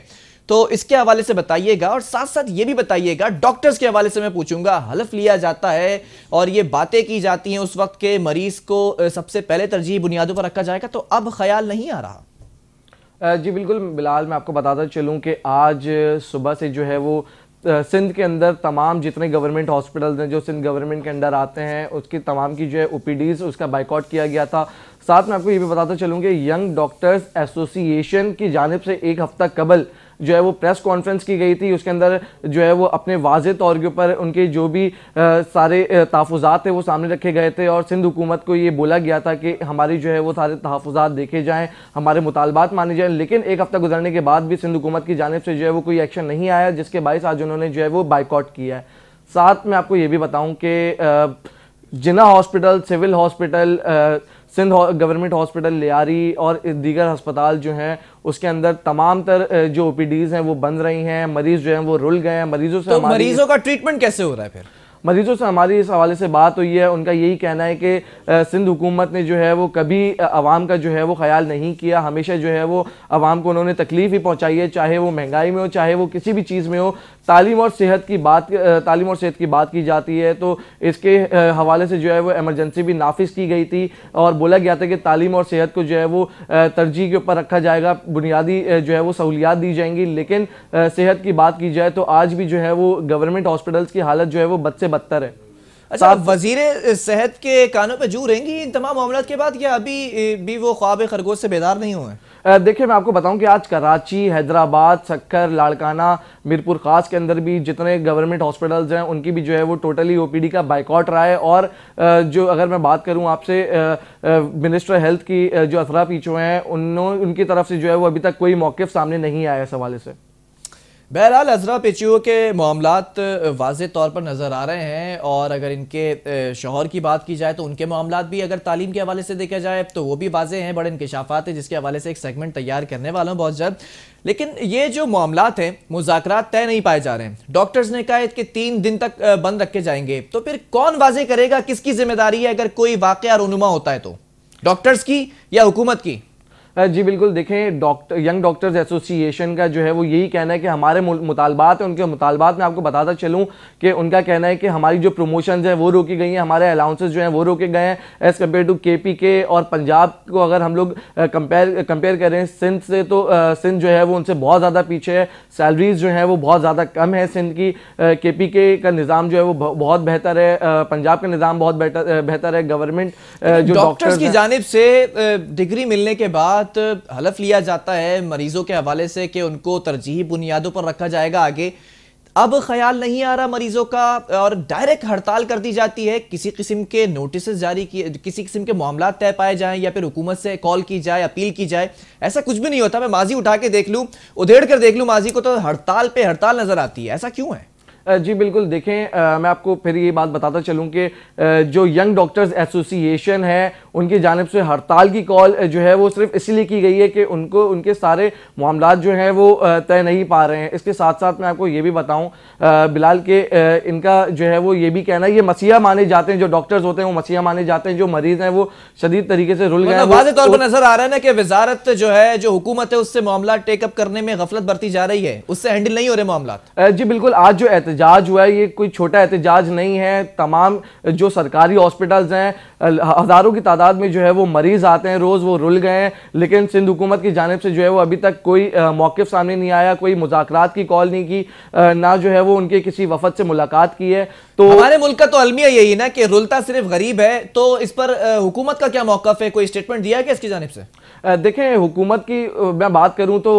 तो इसके हवाले से बताइएगा। और साथ साथ ये भी बताइएगा, डॉक्टर्स के हवाले से मैं पूछूंगा, हलफ लिया जाता है और ये बातें की जाती हैं उस वक्त के मरीज को सबसे पहले तरजीह बुनियादों पर रखा जाएगा, तो अब ख्याल नहीं आ रहा?
जी बिल्कुल बिलाल, मैं आपको बताता चलूँ कि आज सुबह से जो है वो सिंध के अंदर तमाम जितने गवर्नमेंट हॉस्पिटल्स हैं जो सिंध गवर्नमेंट के अंडर आते हैं, उसकी तमाम की जो है ओपीडीज उसका बाइकआउट किया गया था। साथ में आपको ये भी बताता चलूँ कि यंग डॉक्टर्स एसोसिएशन की जानिब से 1 हफ्ता कबल जो है वो प्रेस कॉन्फ्रेंस की गई थी। उसके अंदर जो है वो अपने वाज़े तौर के ऊपर उनके जो भी सारे तहफ़्फ़ुज़ात थे वो सामने रखे गए थे और सिंध हुकूमत को ये बोला गया था कि हमारी जो है वो सारे तहफ़्फ़ुज़ात देखे जाएँ, हमारे मुतालबात माने जाएँ। लेकिन 1 हफ्ता गुजरने के बाद भी सिंध हुकूमत की जानिब से जो है वो कोई एक्शन नहीं आया, जिसके बायस आज उन्होंने जो है वो बाइकआउट किया है। साथ में आपको ये भी बताऊँ कि Jinnah hospital, civil hospital, Sindh government hospital, Lyari और दीगर अस्पताल जो हैं उसके अंदर तमाम तर जो ओपीडीज हैं वो बंद रही हैं। मरीज जो हैं वो रुल गए हैं। मरीजों से
तो मरीजों का ट्रीटमेंट कैसे हो रहा है? फिर
मरीजों से हमारी इस हवाले से बात हुई है, उनका यही कहना है कि सिंध हुकूमत ने जो है वो कभी आवाम का जो है वो ख्याल नहीं किया। हमेशा जो है वो आवाम को उन्होंने तकलीफ ही पहुंचाई है, चाहे वो महंगाई में हो, चाहे वो किसी भी चीज़ में हो। तालीम और सेहत की बात की जाती है, तो इसके हवाले से जो है वो एमरजेंसी भी नाफिज की गई थी और बोला गया था कि तालीम और सेहत को जो है वो तरजीह के ऊपर रखा जाएगा, बुनियादी जो है वो सहूलियात दी जाएंगी। लेकिन सेहत की बात की जाए तो आज भी जो है वो गवर्नमेंट हॉस्पिटल्स की हालत जो है वो बद से बदतर है।
अच्छा, वजीर सेहत के कानों पे जू रहेंगी इन तमाम मामलों के बाद, या अभी भी वो ख्वाब खरगोश से बेदार नहीं हुए?
देखिए, मैं आपको बताऊं कि आज कराची, हैदराबाद, सक्कर, लाड़काना, मीरपुर खास के अंदर भी जितने गवर्नमेंट हॉस्पिटल्स हैं उनकी भी जो है वो टोटली ओपीडी का बाइकआउट रहा है। और जो अगर मैं बात करूं आपसे मिनिस्टर हेल्थ की जो असरा पीछो हैं उनकी तरफ से जो है वो अभी तक कोई मौक़िफ़ सामने नहीं आया इस हवाले से।
बहरहाल अजरा पेचियो के मामलात वाज़े तौर पर नज़र आ रहे हैं, और अगर इनके शौहर की बात की जाए तो उनके मामलात भी अगर तालीम के हवाले से देखा जाए तो वो भी वाज़े हैं, बड़े इंकशाफात हैं, जिसके हवाले से एक सेगमेंट तैयार करने वाला हूँ बहुत जल्द। लेकिन ये जो मामलात हैं, मुज़ाकरात तय नहीं पाए जा रहे हैं। डॉक्टर्स ने कहा है कि 3 दिन तक बंद रखे जाएंगे, तो फिर कौन वाज़े करेगा, किसकी जिम्मेदारी है अगर कोई वाक़या रूनुमा होता है तो? डॉक्टर्स की या हुकूमत की?
जी बिल्कुल, देखें यंग डॉक्टर्स एसोसिएशन का जो है वो यही कहना है कि हमारे मुतालबात हैं। उनके मुतालबात में आपको बताता चलूं कि उनका कहना है कि हमारी जो प्रमोशंस हैं वो रोकी गई हैं, हमारे अलाउंसेस जो हैं वो रोके गए हैं एज़ कम्पेयर टू KPK और पंजाब को अगर हम लोग कंपेयर करें सिंध से, तो सिंध जो है वो उनसे बहुत ज़्यादा पीछे है। सैलरीज जो है वो बहुत ज़्यादा कम है सिंध की। KPK का निज़ाम जो है वो बहुत बेहतर है, पंजाब का निज़ाम बहुत बेहतर है। गवर्नमेंट जो डॉक्टर्स
की जानिब से डिग्री मिलने के बाद हलफ लिया जाता है मरीजों के हवाले से कि उनको तरजीही बुनियादों पर रखा जाएगा आगे। अब ख्याल नहीं आ रहा मरीजों का और डायरेक्ट हड़ताल कर दी जाती है। किसी किस्म के नोटिस जारी किए, किसी किस्म के मामला तय पाए जाएं या फिर हुकूमत से कॉल की जाए, अपील की जाए, ऐसा कुछ भी नहीं होता। मैं माजी उठा के देख लूं, उधेड़ कर देख लूं माजी को, तो हड़ताल पे हड़ताल नजर आती है। ऐसा क्यों है?
जी बिल्कुल, देखें मैं आपको फिर ये बात बताता चलूं कि जो यंग डॉक्टर्स एसोसिएशन है उनकी जानिब से हड़ताल की कॉल जो है वो सिर्फ इसलिए की गई है कि उनके सारे मामलात जो हैं वो तय नहीं पा रहे हैं। इसके साथ साथ मैं आपको ये भी बताऊं बिलाल के इनका जो है वो ये भी कहना है, ये मसीहा माने जाते हैं, जो डॉक्टर्स होते हैं वो मसीहा माने जाते हैं, जो मरीज हैं वो शदीद तरीके से रुल गए हैं।
वाज़े तौर पर नजर आ रहा है ना कि वजारत जो है, जो हुकूमत है, उससे मामला टेकअप करने में गफलत बरती जा रही है, उससे हैंडल नहीं हो रहे मामला। जी
बिल्कुल, आज जो एहतजाज हुआ है ये कोई छोटा एहतजाज नहीं है। तमाम जो सरकारी हॉस्पिटल्स हैं, हजारों की तादाद में जो है वो मरीज आते हैं रोज, वो रुल गए हैं। लेकिन सिंध हुकूमत की जानिब से जो है वो अभी तक कोई मौक़िफ़ सामने नहीं आया, कोई मुज़ाकरात की कॉल नहीं की, ना जो है वो उनके किसी वफद से मुलाकात की है। तो
हमारे मुल्क का तो अलमिया यही ना कि रुलता सिर्फ गरीब है, तो इस पर हुकूमत का क्या मौक़िफ़ है? कोई स्टेटमेंट दिया है क्या इसकी जानिब से?
देखें, हुकूमत की मैं बात करूं तो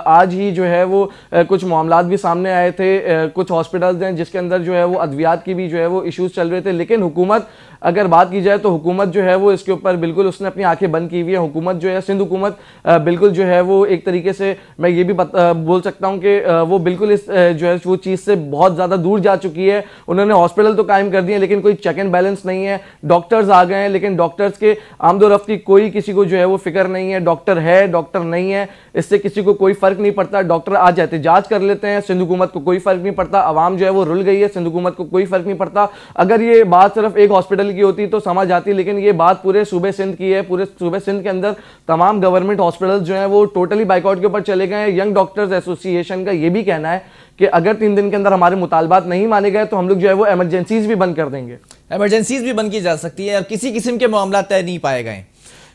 आज ही जो है वो कुछ मामलात भी सामने आए थे। कुछ हॉस्पिटल्स हैं जिसके अंदर जो है वो अद्वियात की भी जो है वो इश्यूज चल रहे थे। लेकिन हुकूमत अगर बात की जाए तो हुकूमत जो है वो इसके ऊपर बिल्कुल उसने अपनी आंखें बंद की हुई है। हुकूमत जो है, सिंध हुकूमत बिल्कुल जो है वो एक तरीके से मैं ये भी बोल सकता हूँ कि वो बिल्कुल इस जो है वो चीज़ से बहुत ज़्यादा दूर जा चुकी है। उन्होंने हॉस्पिटल तो कायम कर दिए लेकिन कोई चेक एंड बैलेंस नहीं है। डॉक्टर्स आ गए हैं लेकिन डॉक्टर्स के आमदोरफ्त की कोई किसी को जो है वो फिक्र नहीं है। डॉक्टर है, डॉक्टर नहीं है, इससे किसी को कोई फर्क नहीं पड़ता। डॉक्टर आज एहतजाज कर लेते हैं, सिंध हुकूमत को कोई फर्क नहीं पड़ता। आवाम जो है वो रुल गई है, सिंध हुकूमत को कोई फर्क नहीं पड़ता। अगर ये बात सिर्फ एक हॉस्पिटल की होती तो समझ आती, लेकिन ये बात पूरे सूबे सिंध की है। पूरे सूबे सिंध के अंदर तमाम गवर्नमेंट हॉस्पिटल्स जो हैं वो टोटली बाइकआउट के ऊपर चले गए हैं। यंग डॉक्टर्स एसोसिएशन का ये भी कहना है कि अगर 3 दिन के अंदर हमारे मुतालबात नहीं माने गए तो हम लोग जो है वो एमरजेंसीज भी बंद कर देंगे।
एमरजेंसीज भी बंद की जा सकती है और किसी किस्म के मामला तय नहीं पाए गए।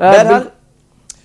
बहरहाल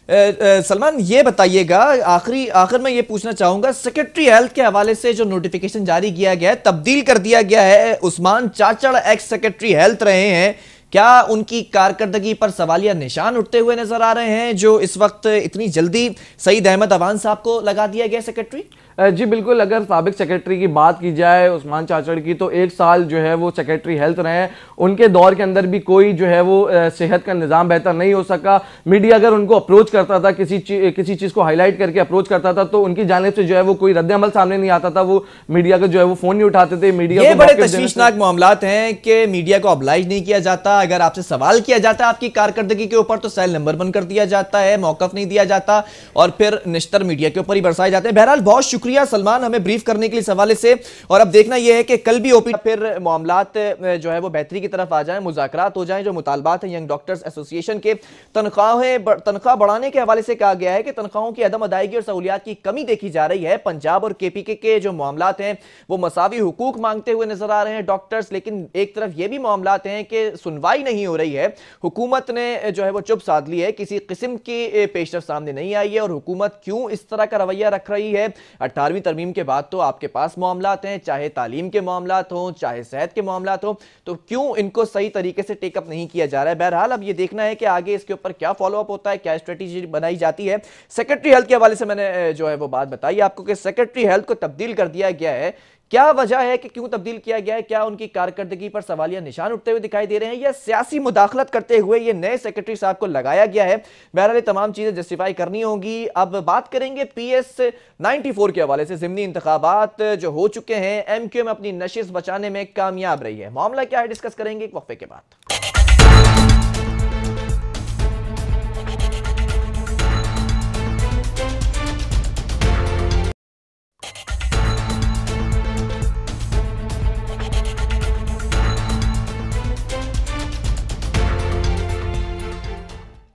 सलमान, ये बताइएगा, आखिर में ये पूछना चाहूंगा, सेक्रेटरी हेल्थ के हवाले से जो नोटिफिकेशन जारी किया गया है, तब्दील कर दिया गया है। उस्मान चाचड़ एक्स सेक्रेटरी हेल्थ रहे हैं, क्या उनकी कारकर्दगी पर सवालिया निशान उठते हुए नजर आ रहे हैं जो इस वक्त इतनी जल्दी सईद अहमद अवान साहब को लगा दिया गया सेक्रेटरी?
जी बिल्कुल, अगर साबिक सेक्रेटरी की बात की जाए उस्मान चाचड़ की, तो 1 साल जो है वो सेक्रेटरी हेल्थ रहे हैं। उनके दौर के अंदर भी कोई जो है वो सेहत का निज़ाम बेहतर नहीं हो सका। मीडिया अगर उनको अप्रोच करता था, किसी चीज़ को हाईलाइट करके अप्रोच करता था, तो उनकी जानिब से जो है वो कोई रद्द-ए-अमल सामने नहीं आता था। वो मीडिया का जो है वो फ़ोन नहीं उठाते थे। मीडिया
ये बड़े तशवीशनाक मामलात हैं कि मीडिया को ऑब्लाइज नहीं किया जाता। अगर आपसे सवाल किया जाता है आपकी कारकर्दगी के ऊपर तो सेल नंबर बंद कर दिया जाता है, मौकफ नहीं दिया जाता और फिर निश्तर मीडिया के ऊपर ही बरसाए जाते हैं। बहरहाल बहुत शुक्रिया सलमान हमें ब्रीफ करने के लिए इस हवाले से। और अब देखना यह है कि कल भी ओपी फिर मामलात जो है वो बेहतरी की तरफ आ जाए, मुज़ाकरात हो जाएं। जो मुतालबात हैं यंग डॉक्टर्स एसोसिएशन के तनख्वाह बढ़ाने के हवाले से कहा गया है कि तनख्वाहों की अदम अदायगी और सहूलियात की कमी देखी जा रही है। पंजाब और केपीके के जो मामलात हैं वो मसावी हुकूक मांगते हुए नजर आ रहे हैं डॉक्टर्स, लेकिन एक तरफ ये भी मामलात हैं कि सुनवाई नहीं हो रही है। हुकूमत ने जो है वो चुप साध ली है, किसी किस्म की पेशरफ सामने नहीं आई है। और हुकूमत क्यों इस तरह का रवैया रख रही है? 18वीं तरमीम के बाद तो आपके पास मामलात हैं, चाहे तालीम के मामलात हों, चाहे सेहत के मामलात हों, तो क्यों इनको सही तरीके से टेकअप नहीं किया जा रहा है? बहरहाल अब ये देखना है कि आगे इसके ऊपर क्या फॉलोअप होता है, क्या स्ट्रेटेजी बनाई जाती है। सेक्रेटरी हेल्थ के हवाले से मैंने जो है वो बात बताई आपको कि सेक्रेटरी हेल्थ को तब्दील कर दिया गया है। क्या वजह है कि क्यों तब्दील किया गया है? क्या उनकी कारकर्दगी पर सवालिया निशान उठते हुए दिखाई दे रहे हैं या सियासी मुदाखलत करते हुए ये नए सेक्रेटरी साहब को लगाया गया है? बहरहाल तमाम चीजें जस्टिफाई करनी होंगी। अब बात करेंगे PS 94 के हवाले से। ज़िमनी इंतखाबात जो हो चुके हैं, MQM अपनी नशिस्त बचाने में कामयाब रही है। मामला क्या है डिस्कस करेंगे एक वक्फे के बाद।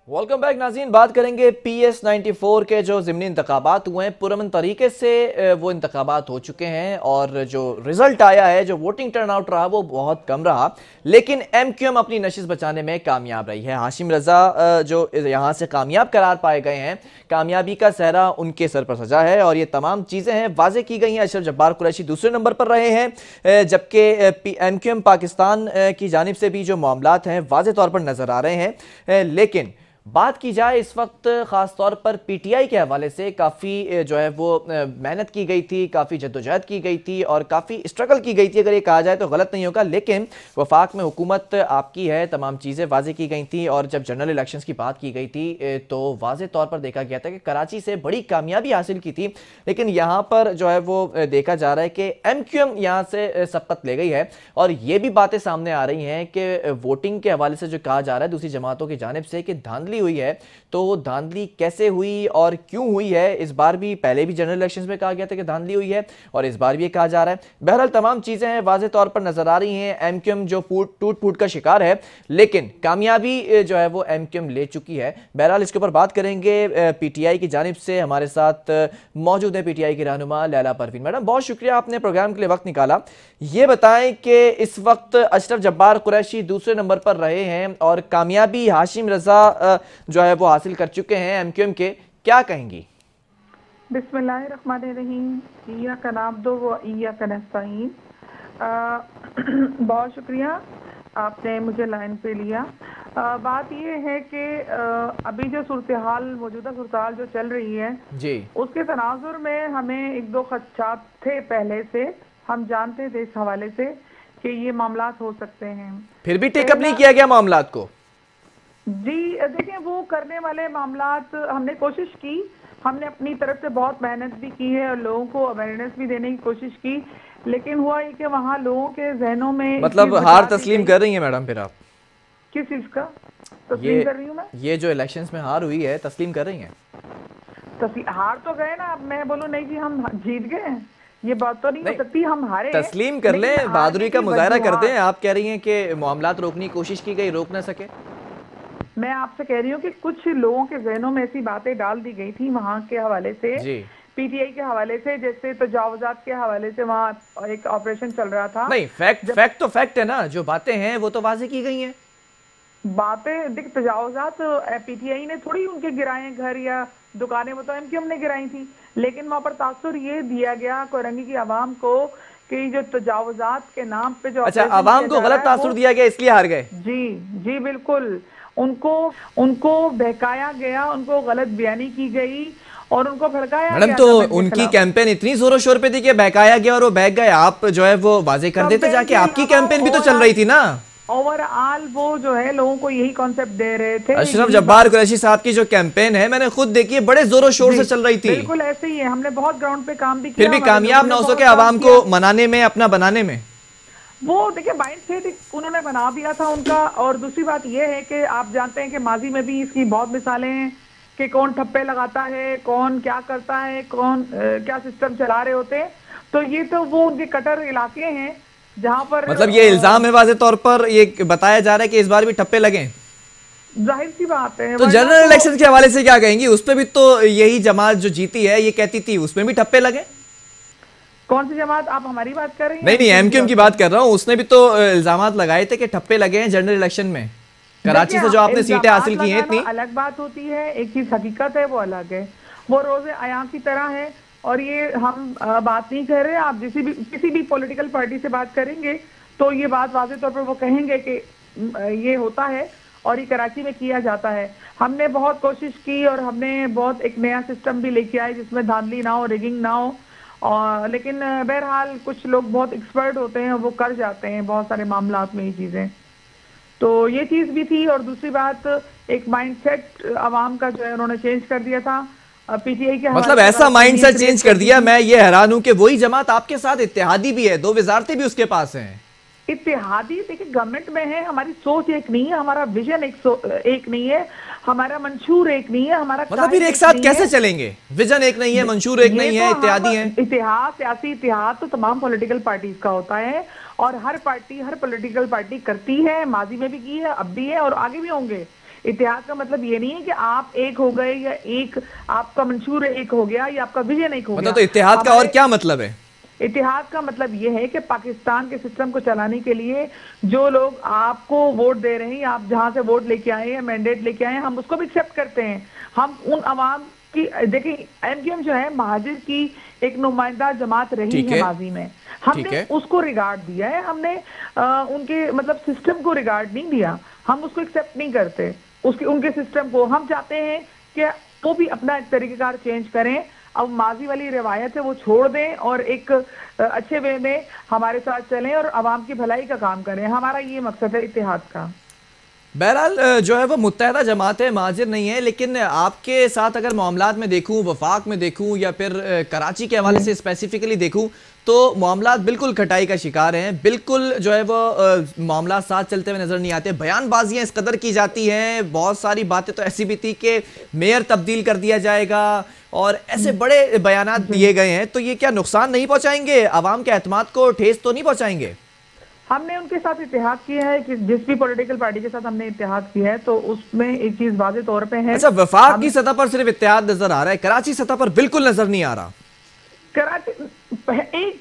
वेलकम बैक नाज़रीन। बात करेंगे PS 94 के जो ज़िमनी इंतखाबात हुए हैं, पुरअमन तरीके से वो इंतखाबात हो चुके हैं और जो रिजल्ट आया है, जो वोटिंग टर्न आउट रहा वो बहुत कम रहा, लेकिन MQM अपनी नशिस्त बचाने में कामयाब रही है। हाशिम रजा जो यहाँ से कामयाब करार पाए गए हैं, कामयाबी का सहरा उनके सर पर सजा है और ये तमाम चीज़ें हैं वाज़े की गई हैं। अशरफ जब्बार कुरैशी दूसरे नंबर पर रहे हैं, जबकि MQM पाकिस्तान की जानिब से भी जो मामलात हैं वाज़े तौर पर नज़र आ रहे हैं। लेकिन बात की जाए इस वक्त ख़ास तौर पर PTI के हवाले से काफ़ी जो है वो मेहनत की गई थी, काफ़ी जद्दोजहद की गई थी और काफ़ी स्ट्रगल की गई थी, अगर ये कहा जाए तो गलत नहीं होगा। लेकिन वफाक में हुकूमत आपकी है, तमाम चीज़ें वाज़े की गई थी और जब जनरल इलेक्शंस की बात की गई थी तो वाज़े तौर पर देखा गया था कि कराची से बड़ी कामयाबी हासिल की थी। लेकिन यहाँ पर जो है वो देखा जा रहा है कि MQM यहाँ से सबकत ले गई है और ये भी बातें सामने आ रही हैं कि वोटिंग के हवाले से जो कहा जा रहा है दूसरी जमातों की जानिब से कि धांधली हुई है, तो धांधली कैसे हुई और क्यों हुई है? इस बार भी, पहले भी जनरल इलेक्शंस में कहा गया था कि धांधली हुई है और इस बार भी ये कहा जा रहा है। बहरहाल तमाम चीजें हैं वाज़े तौर पर नजर आ रही हैं। MQM जो टूट फूट का शिकार है, लेकिन कामयाबी जो है वो MQM ले चुकी है। बहरहाल इसके ऊपर बात करेंगे PTI की जानिब से। हमारे साथ मौजूद है PTI की रहनुमा लैला परवीन। मैडम बहुत शुक्रिया, आपने प्रोग्राम के लिए वक्त निकाला। ये बताएं कि इस वक्त अशरफ जब्बार कुरैशी दूसरे नंबर पर रहे हैं और कामयाबी हाशिम रजा जो है वो हासिल कर चुके हैं MQM के, क्या कहेंगी?
बिस्मिल्लाहिर्रहमानिर्रहीम, इय्याका नअब्दु व इय्याका नस्तईन। बहुत शुक्रिया आपने मुझे लाइन पे लिया। बात ये है कि अभी जो मौजूदा सूरत हाल जो चल रही है
जी, उसके
तनाजुर में हमें एक दो खदशात थे, पहले से हम जानते थे इस हवाले से कि ये मामलात हो सकते हैं,
फिर भी टेकअप नहीं किया गया मामलात को।
जी देखिए, वो करने वाले मामलात हमने कोशिश की, हमने अपनी तरफ से बहुत मेहनत भी की है और लोगों को अवेयरनेस भी देने की कोशिश की, लेकिन हुआ ये कि वहाँ लोगों के जहनों में
मतलब हार तस्लीम कर रही हैं मैडम फिर आप?
किस चीज का तस्लीम कर रही हूँ मैं?
ये जो इलेक्शंस में हार हुई है तस्लीम कर रही हैं?
हार तो गए ना, अब मैं बोलूँ नहीं जी हम जीत गए, ये बात तो नहीं हो सकती। हम हारे,
तस्लीम कर ले, बहादुरी का मुजाहरा करते हैं। आप कह रही हैं कि मामलात रोकने की कोशिश की गई, रोक ना सके।
मैं आपसे कह रही हूँ कि कुछ लोगों के जहनों में ऐसी बातें डाल दी गई थी वहाँ के हवाले से जी। PTI के हवाले से, जैसे तजावुजात के हवाले से वहाँ एक ऑपरेशन चल रहा था।
नहीं, फैक्ट तो फैक्ट है ना, जो बातें हैं वो तो वाज़े की गई हैं।
बातें देख, तजावुजात PTI ने थोड़ी उनके गिराए घर या दुकानें, वो तो MQM ने गिराई थी, लेकिन वहाँ पर तासुर ये दिया गया कोरंगी की आवाम को कि जो तजावुजात के नाम पे जो
आवाम को गलत तासुर दिया गया इसलिए हार गए।
जी बिल्कुल, उनको बहकाया गया, उनको गलत बयानी की गई और उनको भड़काया
मैडम,
गया
तो
गवर्नमेंट के
उनकी
खिलाफ।
कैंपेन इतनी जोरों शोर पे थी कि बहकाया गया और वो बहक गए। आप जो है वो वाजे कर देते जाके, आपकी कैंपेन भी तो चल रही थी ना।
ओवरऑल वो जो है लोगों को यही कॉन्सेप्ट दे रहे थे।
अशरफ जब्बार कुरैशी साहब की जो कैंपेन है, मैंने खुद देखी है, बड़े जोरों शोर से चल रही थी।
बिल्कुल ऐसे ही है, हमने बहुत ग्राउंड पे काम भी किया,
फिर भी कामयाब ना हो सके आवाम को मनाने में, अपना बनाने में।
वो देखिए माइंड सेट उन्होंने बना दिया था उनका। और दूसरी बात ये है कि आप जानते हैं कि माजी में भी इसकी बहुत मिसालें हैं कि कौन ठप्पे लगाता है, कौन क्या करता है, कौन क्या सिस्टम चला रहे होते हैं। तो ये तो वो उनके कटर इलाके हैं जहां पर,
मतलब ये इल्जाम है वाज़े तौर पर, ये बताया जा रहा है कि इस बार भी ठप्पे लगे।
जाहिर सी बात है।
तो जनरल इलेक्शन के हवाले से क्या कहेंगी? उसपे भी तो यही जमात जो जीती है ये कहती थी उसमें भी ठप्पे लगे।
कौन सी जमात? आप हमारी बात कर रही हैं?
नहीं, एमक्यूएम की बात कर रहा हूँ। उसने भी तो इल्जामात लगाए थे कि ठप्पे लगे हैं जनरल इलेक्शन में। कराची से जो आपने सीटें हासिल की हैं, इतनी
अलग बात होती है, एक चीज हकीकत है वो अलग है, वो रोजे आया की तरह है। और ये हम बात नहीं कर रहे, आप किसी भी पॉलिटिकल पार्टी से बात करेंगे तो ये बात वाज़े तौर पर वो कहेंगे कि ये होता है और ये कराची में किया जाता है। हमने बहुत कोशिश की और हमने बहुत एक नया सिस्टम भी लेके आए जिसमें धांधली ना हो, रिगिंग ना हो। और लेकिन बहरहाल कुछ लोग बहुत एक्सपर्ट होते हैं, वो कर जाते हैं बहुत सारे मामलात में ये चीजें। तो ये चीज भी थी। और दूसरी बात, एक माइंडसेट आवाम का जो है उन्होंने चेंज कर दिया था पीटीआई के।
मतलब ऐसा माइंडसेट चेंज कर दिया, मैं ये हैरान हूं कि वही जमात आपके साथ इत्तेहादी भी है, 2 वजारतें भी उसके पास हैं।
इत्तेहादी देखिए गवर्नमेंट में है, हमारी सोच एक नहीं है, हमारा विजन एक नहीं है, हमारा मंशूर एक नहीं है, हमारा
मतलब फिर एक साथ कैसे चलेंगे? विजन एक नहीं है, मंशूर एक नहीं है, इत्तेहादी है।
इतिहाद, सियासी इतिहाद तो तमाम पॉलिटिकल पार्टीज का होता है और हर पॉलिटिकल पार्टी करती है, माजी में भी की है, अब भी है और आगे भी होंगे। इतिहाद का मतलब ये नहीं है कि आप एक हो गए या एक आपका मंशूर एक हो गया या आपका विजन एक हो गया।
मतलब तो इतिहाद का और क्या मतलब है?
इतिहाद का मतलब यह है कि पाकिस्तान के सिस्टम को चलाने के लिए जो लोग आपको वोट दे रहे हैं, आप जहां से वोट लेके आए हैं, मैंडेट लेके आए हैं, हम उसको भी एक्सेप्ट करते हैं। हम उन अवाम की, देखिए एमक्यूएम जो है महाजिर की एक नुमाइंदा जमात रही है माजी में, हमने उसको रिगार्ड दिया है, हमने उनके मतलब सिस्टम को रिगार्ड नहीं दिया, हम उसको एक्सेप्ट नहीं करते उनके सिस्टम को। हम चाहते हैं कि वो भी अपना एक तरीकेकार चेंज करें, अब माजी वाली रिवायत है वो छोड़ दें और एक अच्छे वे में हमारे साथ चलें और आवाम की भलाई का काम करें। हमारा ये मकसद है इत्तेहाद का।
बहरहाल जो है वो मुत्तहदा जमात है, माजिर नहीं है। लेकिन आपके साथ अगर मामलात में देखूं, वफाक में देखूं या फिर कराची के हवाले से स्पेसिफिकली देखूं, तो मामलात बिल्कुल खटाई का शिकार हैं। बिल्कुल जो है वो मामलात साथ चलते हुए नजर नहीं आते। बयानबाजियां इस कदर की जाती हैं, बहुत सारी बातें तो ऐसी भी थी कि मेयर तब्दील कर दिया जाएगा और ऐसे बड़े बयानात दिए गए हैं। तो ये क्या नुकसान नहीं पहुंचाएंगे, आवाम के एतमाद को ठेस तो नहीं पहुंचाएंगे?
हमने उनके साथ इत्तेहाद किया है कि जिस भी पॉलिटिकल पार्टी के साथ हमने इत्तेहाद किया है तो उसमें एक चीज वाज़े तौर पे है।
अच्छा, वफाक की सतह पर सिर्फ इत्तेहाद नजर आ रहा है, कराची सतह पर बिल्कुल नजर नहीं आ रहा।
कराची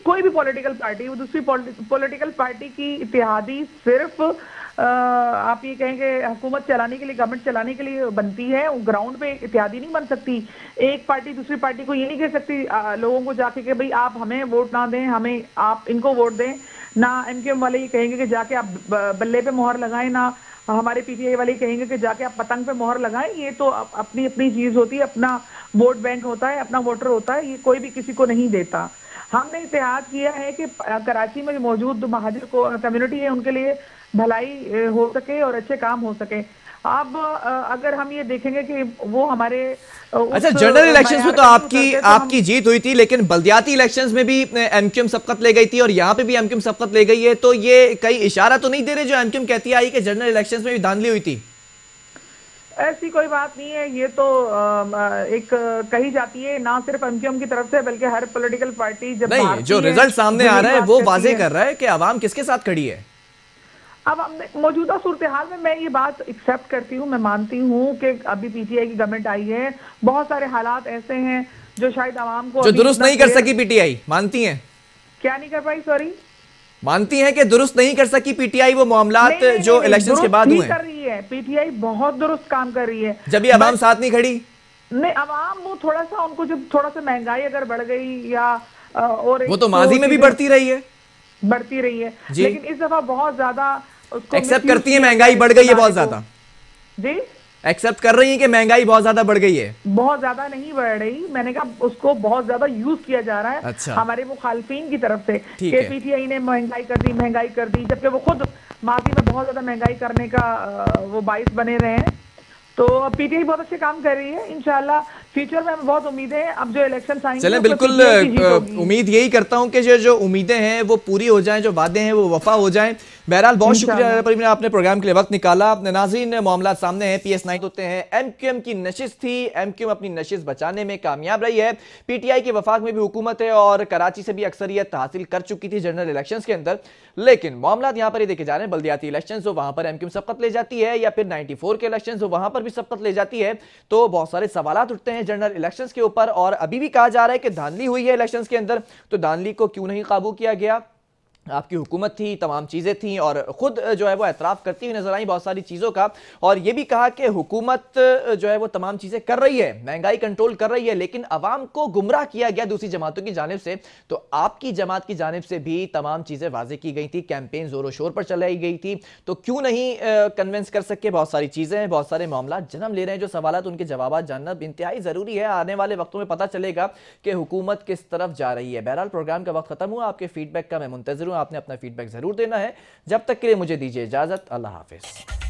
कोई भी पॉलिटिकल पार्टी, वो दूसरी पॉलिटिकल पार्टी की इत्तेहादी सिर्फ आप ये कहेंगे हुकूमत चलाने के लिए, गवर्नमेंट चलाने के लिए बनती है, ग्राउंड पे इत्तेहादी नहीं बन सकती। एक पार्टी दूसरी पार्टी को ये नहीं कह सकती लोगों को जाके कि भाई आप हमें वोट ना दें, हमें आप इनको वोट दें। ना एमक्यूएम वाले ये कहेंगे कि जाके आप बल्ले पे मोहर लगाएं, ना हमारे पीटीआई वाले कहेंगे कि जाके आप पतंग पे मोहर लगाएं। ये तो अपनी अपनी चीज होती है, अपना वोट बैंक होता है, अपना वोटर होता है, ये कोई भी किसी को नहीं देता। हमने इत्तेहाद किया है कि कराची में मौजूद महाजिर को कम्युनिटी है उनके लिए भलाई हो सके और अच्छे काम हो सके। अब अगर हम ये देखेंगे कि वो हमारे
अच्छा, जनरल इलेक्शंस में तो आपकी जीत हुई थी, लेकिन बल्दियाती इलेक्शंस में भी एमक्यूएम सबकत ले गई थी और यहाँ पे भी एमक्यूएम सबकत ले गई है। तो ये कई इशारा तो नहीं दे रहे जो एमक्यूएम कहती आई कि जनरल इलेक्शंस में भी धांधली हुई थी?
ऐसी कोई बात नहीं है, ये तो एक कही जाती है ना सिर्फ एमक्यूएम की तरफ से बल्कि हर पॉलिटिकल पार्टी जब
नहीं, जो रिजल्ट सामने आ रहा है वो वाजे कर रहा है कि आवाम किसके साथ खड़ी है।
अब मौजूदा सूरत हाल में मैं ये बात एक्सेप्ट करती हूँ, मैं मानती हूँ कि अभी पीटीआई की गवर्नमेंट आई है, बहुत सारे हालात ऐसे हैं जो शायद आवाम को
जो दुरुस्त नहीं कर सकी पीटीआई, मानती हैं?
क्या नहीं कर पाई? सॉरी,
मानती हैं कि दुरुस्त नहीं कर सकी पीटीआई वो मामलात जो इलेक्शंस के बाद हुए?
कर रही है पीटीआई, बहुत दुरुस्त काम कर रही है।
जब ये आवाम साथ नहीं खड़ी?
नहीं, आवाम वो थोड़ा सा उनको जब थोड़ा सा महंगाई अगर बढ़ गई या और
वो तो माजी में भी बढ़ती रही है,
लेकिन इस दफा बहुत ज्यादा
एक्सेप्ट करती है महंगाई बढ़ गई है बहुत ज्यादा।
जी
एक्सेप्ट कर रही हैं कि महंगाई बहुत ज्यादा बढ़ गई है?
बहुत ज्यादा नहीं बढ़ रही, मैंने कहा उसको बहुत ज्यादा यूज किया जा रहा है।
अच्छा।
हमारे मुखालफीन की तरफ से
ठीक
कि
है।
पीटीआई ने महंगाई कर दी, जबकि वो खुद माजी में बहुत ज्यादा महंगाई करने का वो बाइस बने रहे हैं। तो पीटीआई बहुत अच्छे काम कर रही है, इंशाल्लाह फ्यूचर में हमें बहुत उम्मीदें हैं। अब जो इलेक्शन आएंगे
चलें,
उसमें
बिल्कुल
PTI की जीत होगी।
उम्मीद यही करता हूं कि जो उम्मीदें हैं वो पूरी हो जाएं, जो वादे हैं वो वफा हो जाएं। बहरहाल बहुत शुक्रिया परवीन, आपने प्रोग्राम के लिए वक्त निकाला। नाज़रीन, मामला सामने है, PS9 होते हैं। एमक्यूएम की नशिश थी, एमक्यूएम अपनी नशिश बचाने में कामयाब रही है। पीटीआई के वफाक में भी हुकूमत है और कराची से भी अक्सरियत हासिल कर चुकी थी जनरल इलेक्शंस के अंदर। लेकिन मामला यहाँ पर ही देखे जा रहे हैं, बल्दियाती इलेक्शन हो वहां पर एमक्यूएम सबकत ले जाती है, या फिर 94 के इलेक्शन हो वहां पर भी सबकत ले जाती है। तो बहुत सारे सवाल उठते हैं जनरल इलेक्शंस के ऊपर, और अभी भी कहा जा रहा है कि धांधली हुई है इलेक्शंस के अंदर, तो धांधली को क्यों नहीं काबू किया गया? आपकी हुकूमत थी, तमाम चीज़ें थीं, और ख़ुद जो है वो एतराफ़ करती हुई नजर आई बहुत सारी चीज़ों का, और ये भी कहा कि हुकूमत जो है वो तमाम चीज़ें कर रही है, महंगाई कंट्रोल कर रही है, लेकिन अवाम को गुमराह किया गया दूसरी जमातों की जानिब से। तो आपकी जमात की जानिब से भी तमाम चीज़ें वाज़ेह की गई थी, कैंपेन ज़ोरों शोर पर चलाई गई थी, तो क्यों नहीं कन्विंस कर सके? बहुत सारी चीज़ें हैं, बहुत सारे मामला जन्म ले रहे हैं, जो सवालात उनके जवाब जानना इंतहाई ज़रूरी है। आने वाले वक्तों में पता चलेगा कि हुकूमत किस तरफ जा रही है। बहरहाल प्रोग्राम का वक्त खत्म हुआ, आपके फीडबैक का मैं मुंतज़िर हूँ, आपने अपना फीडबैक जरूर देना है। जब तक के लिए मुझे दीजिए इजाजत, अल्लाह हाफिज।